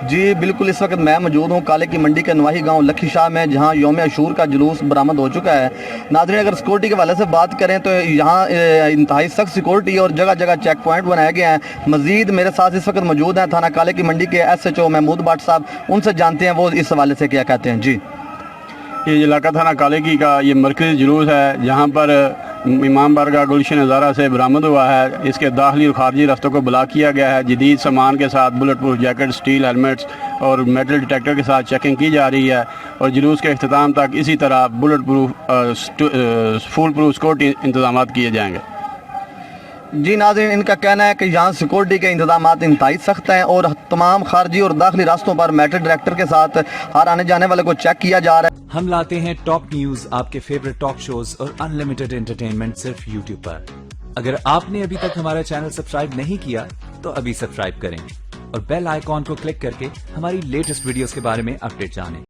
جی بالکل، اس وقت میں موجود ہوں کالے کی منڈی کے نواحی گاؤں لکھی شاہ میں، جہاں یوم عاشور کا جلوس برآمد ہو چکا ہے۔ ناظرین، اگر سیکورٹی کے حوالے سے بات کریں تو یہاں انتہائی سخت سیکورٹی اور جگہ جگہ چیک پوائنٹ بنائے گئے ہیں۔ مزید میرے ساتھ اس وقت موجود ہیں تھانہ کالے کی منڈی کے S H O Mahmood Butt صاحب، ان سے جانتے ہیں وہ اس حوالے سے کیا کہتے ہیں۔ جی، یہ علاقہ تھانہ کالے کا یہ مرکزی جلوس ہے، جہاں پر امام بارگاہ گلشن ہزارہ سے برآمد ہوا ہے۔ اس کے داخلی اور خارجی رستوں کو بلاک کیا گیا ہے۔ جدید سامان کے ساتھ bullet proof jacket, steel helmets اور میٹل ڈیٹیکٹر کے ساتھ چیکنگ کی جا رہی ہے، اور جلوس کے اختتام تک اسی طرح bullet proof fool proof security انتظامات کیے جائیں گے۔ جی ناظرین، ان کا کہنا ہے کہ یہاں سیکورٹی کے انتظامات انتہائی سخت ہیں اور تمام خارجی اور داخلی راستوں پر میٹل ڈیٹیکٹر کے ساتھ ہر آنے جانے والے کو چیک کیا جا رہا ہے۔ ہم لاتے ہیں ٹاپ نیوز، آپ کے فیوریٹ ٹاک شوز اور انلمیٹڈ انٹرٹینمنٹ صرف یوٹیوب پر۔ اگر آپ نے ابھی تک ہمارا چینل سبسکرائب نہیں کیا تو ابھی سبسکرائب کریں اور بیل آئیکن کو کلک کر کے ہماری لیٹسٹ ویڈیوز کے بارے میں اپڈیٹ جانیں۔